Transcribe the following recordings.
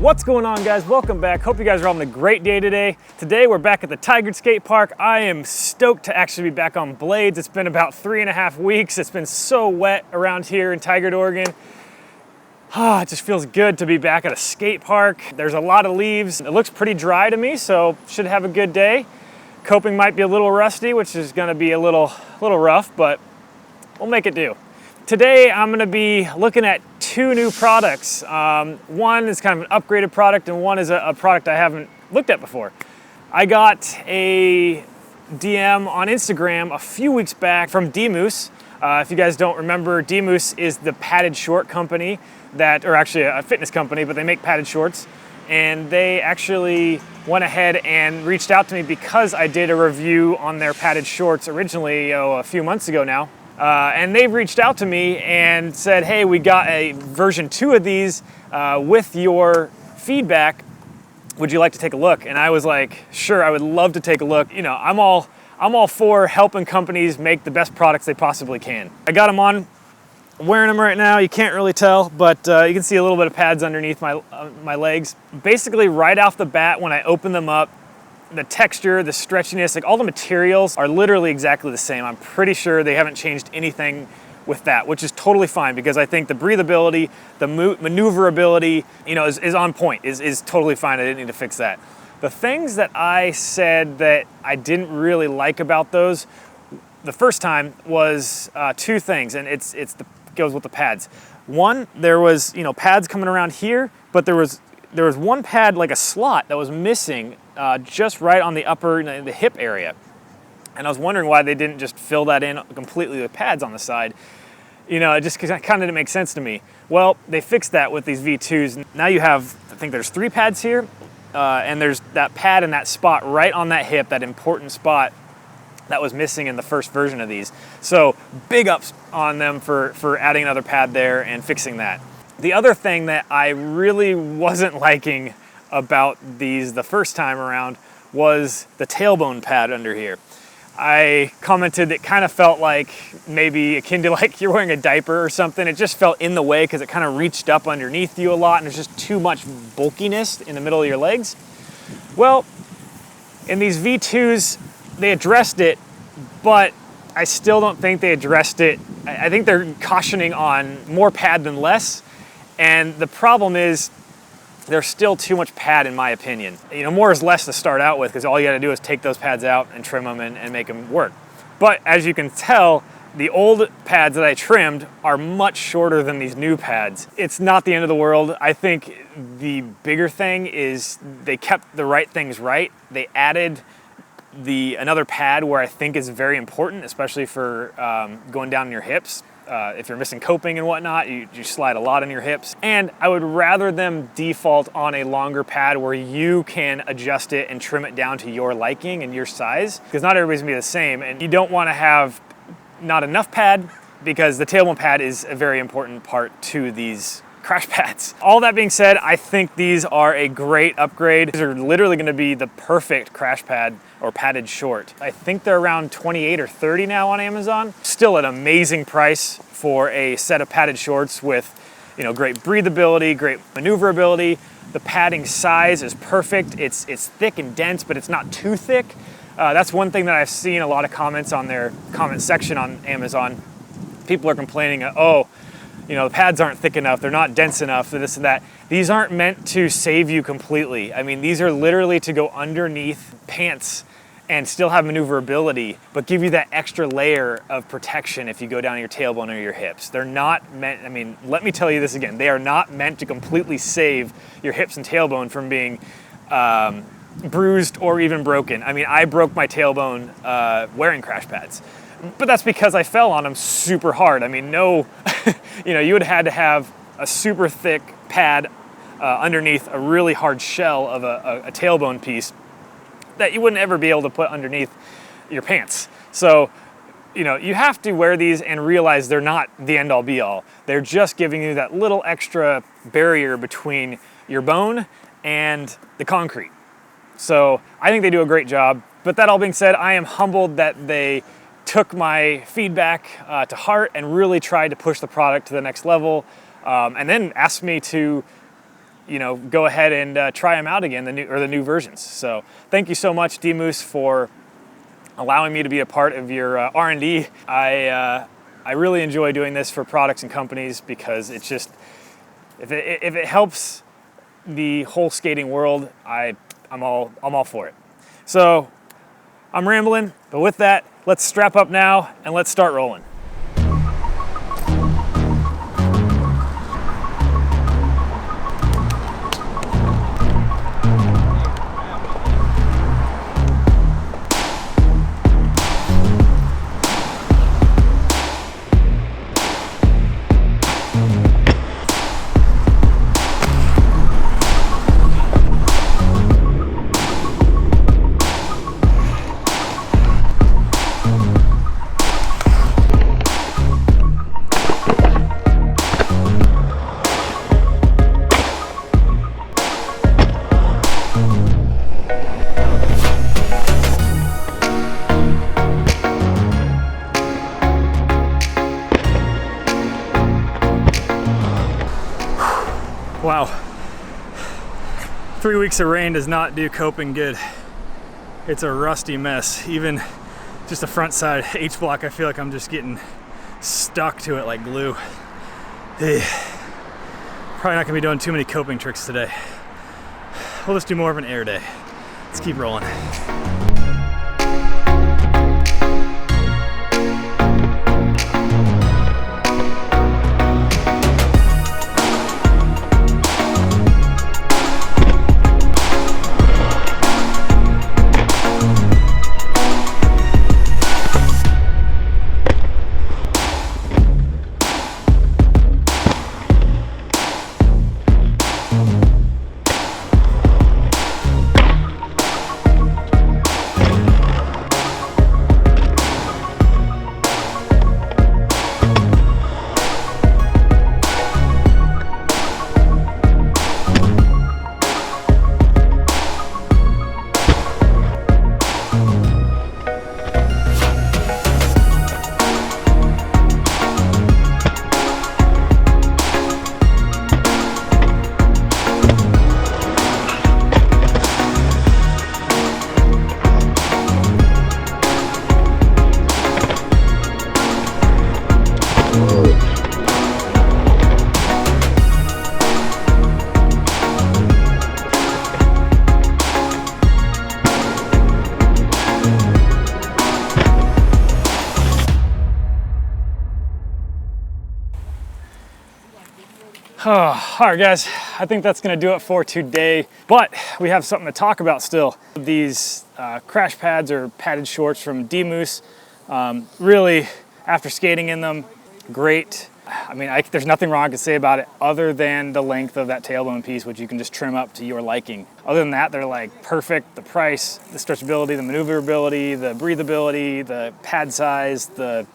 What's going on, guys? Welcome back. Hope you guys are having a great day today. Today we're back at the Tigard Skate Park. I am stoked to actually be back on blades. It's been about 3.5 weeks. It's been so wet around here in Tigard, Oregon. It just feels good to be back at a skate park. There's a lot of leaves. It looks pretty dry to me, so should have a good day. Coping might be a little rusty, which is gonna be a little rough, but we'll make it do. Today I'm gonna be looking at two new products. One is kind of an upgraded product, and one is a product I haven't looked at before. I got a DM on Instagram a few weeks back from D-Moose. If you guys don't remember, D-Moose is the padded short company or actually a fitness company, but they make padded shorts. And they actually went ahead and reached out to me because I did a review on their padded shorts originally a few months ago now. And they've reached out to me and said, hey, we got a version 2 of these with your feedback. Would you like to take a look? And I was like, sure, I would love to take a look. You know, I'm all for helping companies make the best products they possibly can. I got them on, I'm wearing them right now. You can't really tell, but you can see a little bit of pads underneath my legs. Basically, right off the bat, when I open them up, the texture, the stretchiness, like all the materials are literally exactly the same. I'm pretty sure they haven't changed anything with that, which is totally fine because I think the breathability, the maneuverability, you know, is on point, is totally fine. I didn't need to fix that. The things that I said that I didn't really like about those the first time was two things, and it goes with the pads. One, there was, you know, pads coming around here, but there was one pad, like a slot, that was missing just right on the the hip area. And I was wondering why they didn't just fill that in completely with pads on the side. You know, it just kind of didn't make sense to me. Well, they fixed that with these V2s. Now you have, I think there's 3 pads here, and there's that pad in that spot right on that hip, that important spot that was missing in the first version of these. So big ups on them for adding another pad there and fixing that. The other thing that I really wasn't liking about these the first time around was the tailbone pad under here. I commented it kind of felt like maybe akin to like you're wearing a diaper or something. It just felt in the way because it kind of reached up underneath you a lot, and there's just too much bulkiness in the middle of your legs. Well, in these V2s, they addressed it, but I still don't think they addressed it. I think they're cautioning on more pad than less. And the problem is there's still too much pad, in my opinion. You know, more is less to start out with because all you got to do is take those pads out and trim them and make them work. But as you can tell, the old pads that I trimmed are much shorter than these new pads. It's not the end of the world. I think the bigger thing is they kept the right things right. They added another pad where I think is very important, especially for going down in your hips. If you're missing coping and whatnot, you slide a lot in your hips. And I would rather them default on a longer pad where you can adjust it and trim it down to your liking and your size, because not everybody's gonna be the same. And you don't wanna have not enough pad because the tailbone pad is a very important part to these crash pads. All that being said, I think these are a great upgrade. These are literally gonna be the perfect crash pad or padded short. I think they're around 28 or 30 now on Amazon. Still an amazing price for a set of padded shorts with, you know, great breathability, great maneuverability. The padding size is perfect. It's thick and dense, but it's not too thick. That's one thing that I've seen a lot of comments on their comment section on Amazon. People are complaining, oh, you know, the pads aren't thick enough, they're not dense enough, for this and that. These aren't meant to save you completely. I mean, these are literally to go underneath pants and still have maneuverability, but give you that extra layer of protection if you go down your tailbone or your hips. They're not meant, I mean, let me tell you this again, they are not meant to completely save your hips and tailbone from being bruised or even broken. I mean, I broke my tailbone wearing crash pads. But that's because I fell on them super hard. I mean, no, you know, you would have had to have a super thick pad underneath a really hard shell of a tailbone piece that you wouldn't ever be able to put underneath your pants. So, you know, you have to wear these and realize they're not the end all be all. They're just giving you that little extra barrier between your bone and the concrete. So I think they do a great job. But that all being said, I am humbled that they took my feedback to heart and really tried to push the product to the next level, and then asked me to, go ahead and try them out again, the new versions. So thank you so much, D-Moose, for allowing me to be a part of your R&D. I really enjoy doing this for products and companies because it's just, if it helps the whole skating world, I'm all for it. So I'm rambling, but with that, let's strap up now and let's start rolling. Wow, 3 weeks of rain does not do coping good. It's a rusty mess. Even just the front side H-block, I feel like I'm just getting stuck to it like glue. Probably not gonna be doing too many coping tricks today. We'll just do more of an air day. Let's keep rolling. Oh, all right, guys, I think that's gonna do it for today, but we have something to talk about still. These crash pads or padded shorts from D-Moose, really, after skating in them, great. I mean, there's nothing wrong I could say about it other than the length of that tailbone piece, which you can just trim up to your liking. Other than that, they're like perfect. The price, the stretchability, the maneuverability, the breathability, the pad size, the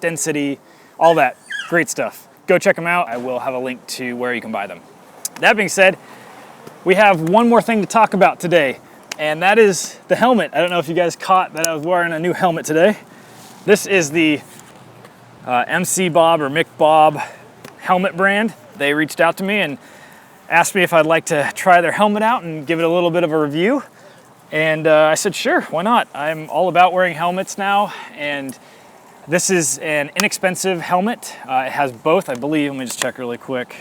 density, all that, great stuff. Go check them out. I will have a link to where you can buy them. That being said, we have one more thing to talk about today, and that is the helmet. I don't know if you guys caught that I was wearing a new helmet today. This is the MCBOB or Mick Bob Helmet brand. They reached out to me and asked me if I'd like to try their helmet out and give it a little bit of a review. And I said, sure, why not? I'm all about wearing helmets now, and this is an inexpensive helmet. It has both, I believe, let me just check really quick.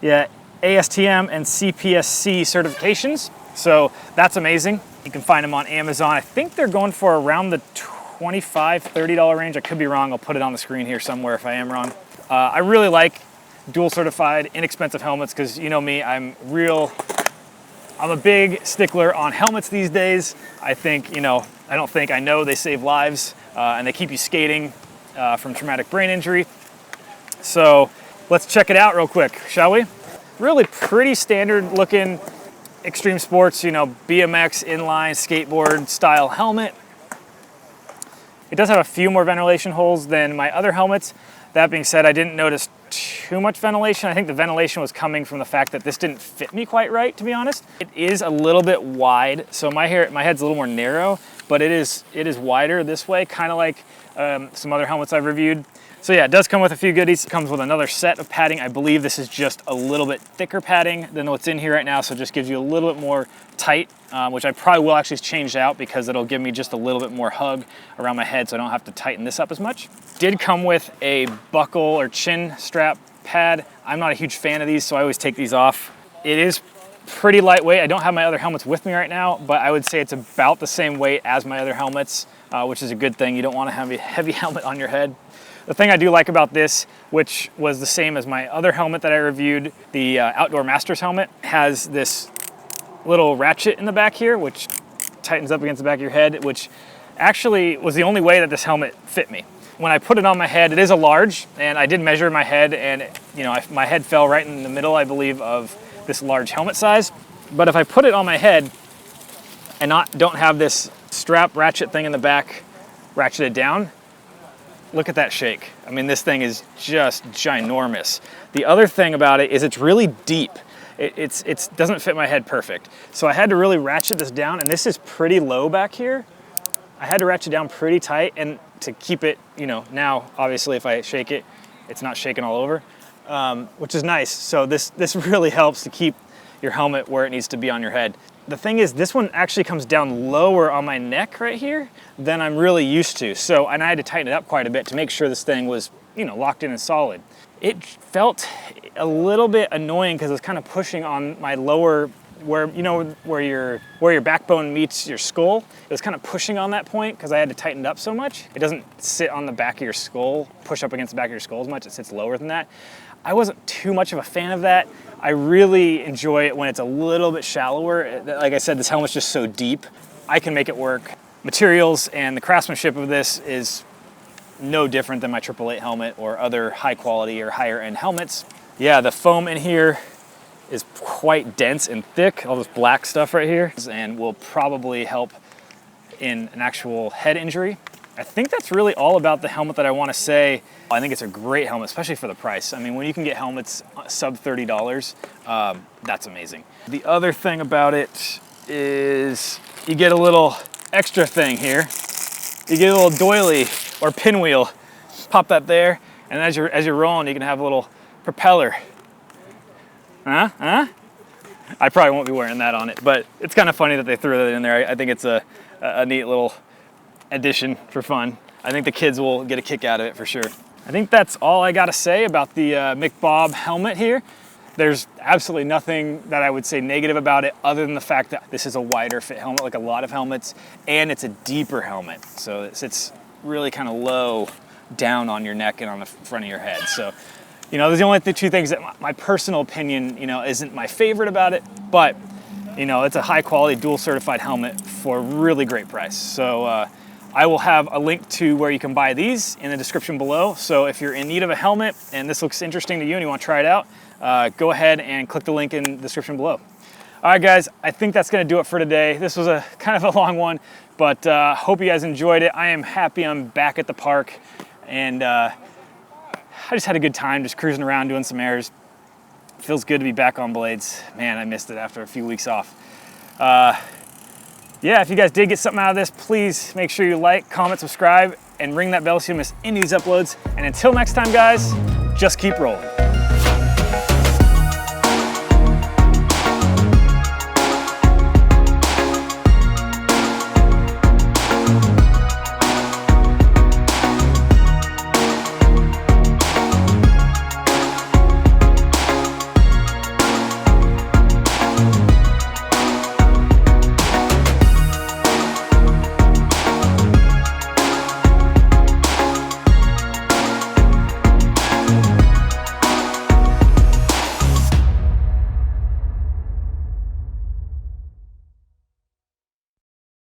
Yeah, ASTM and CPSC certifications, so that's amazing. You can find them on Amazon. I think they're going for around the $25, $30 range. I could be wrong, I'll put it on the screen here somewhere if I am wrong. I really like dual certified, inexpensive helmets because you know me, I'm a big stickler on helmets these days. I know they save lives and they keep you skating from traumatic brain injury. So let's check it out real quick, shall we? Really pretty standard looking extreme sports, BMX, inline, skateboard style helmet. It does have a few more ventilation holes than my other helmets. That being said, I didn't notice too much ventilation. I think the ventilation was coming from the fact that this didn't fit me quite right, to be honest. It is a little bit wide, so my head's a little more narrow, but it is wider this way, kind of like some other helmets I've reviewed. So yeah, it does come with a few goodies. It comes with another set of padding. I believe this is just a little bit thicker padding than what's in here right now, so it just gives you a little bit more tight, which I probably will actually change out because it'll give me just a little bit more hug around my head so I don't have to tighten this up as much. Did come with a buckle or chin strap pad. I'm not a huge fan of these, so I always take these off. It is pretty lightweight. I don't have my other helmets with me right now, but I would say it's about the same weight as my other helmets, which is a good thing. You don't want to have a heavy helmet on your head. The thing I do like about this, which was the same as my other helmet that I reviewed, the Outdoor Masters helmet, has this little ratchet in the back here, which tightens up against the back of your head, which actually was the only way that this helmet fit me. When I put it on my head, it is a large, and I did measure my head, and my head fell right in the middle, I believe, of this large helmet size. But if I put it on my head and don't have this strap ratchet thing in the back ratcheted down, look at that shake. I mean, this thing is just ginormous. The other thing about it is it's really deep. It doesn't fit my head perfect. So I had to really ratchet this down, and this is pretty low back here. I had to ratchet down pretty tight and to keep it, now obviously if I shake it, it's not shaking all over, which is nice. So this really helps to keep your helmet where it needs to be on your head. The thing is, this one actually comes down lower on my neck right here than I'm really used to. So, and I had to tighten it up quite a bit to make sure this thing was, locked in and solid. It felt a little bit annoying because it was kind of pushing on my lower, where your backbone meets your skull. It was kind of pushing on that point because I had to tighten it up so much. It doesn't sit on the back of your skull, push up against the back of your skull as much. It sits lower than that. I wasn't too much of a fan of that. I really enjoy it when it's a little bit shallower. Like I said, this helmet's just so deep. I can make it work. Materials and the craftsmanship of this is no different than my 888 helmet or other high quality or higher end helmets. Yeah, the foam in here is quite dense and thick, all this black stuff right here, and will probably help in an actual head injury. I think that's really all about the helmet that I want to say. I think it's a great helmet, especially for the price. I mean, when you can get helmets sub $30, that's amazing. The other thing about it is you get a little extra thing here. You get a little doily or pinwheel. Pop that there, and as you're rolling, you can have a little propeller. I probably won't be wearing that on it, but it's kind of funny that they threw that in there. I think it's a neat little addition for fun. I think the kids will get a kick out of it for sure. I think that's all I got to say about the Mick Bob helmet here. There's absolutely nothing that I would say negative about it other than the fact that this is a wider fit helmet like a lot of helmets, and it's a deeper helmet. So it sits really kind of low down on your neck and on the front of your head. So, there's the only two things that my personal opinion, isn't my favorite about it, but, it's a high quality dual certified helmet for a really great price. So I will have a link to where you can buy these in the description below. So if you're in need of a helmet and this looks interesting to you and you want to try it out, go ahead and click the link in the description below. All right, guys, I think that's going to do it for today. This was a kind of a long one, but hope you guys enjoyed it. I am happy I'm back at the park, and I just had a good time just cruising around doing some airs. Feels good to be back on blades. Man, I missed it after a few weeks off. Yeah, if you guys did get something out of this, please make sure you like, comment, subscribe, and ring that bell so you don't miss any of these uploads. And until next time, guys, just keep rolling.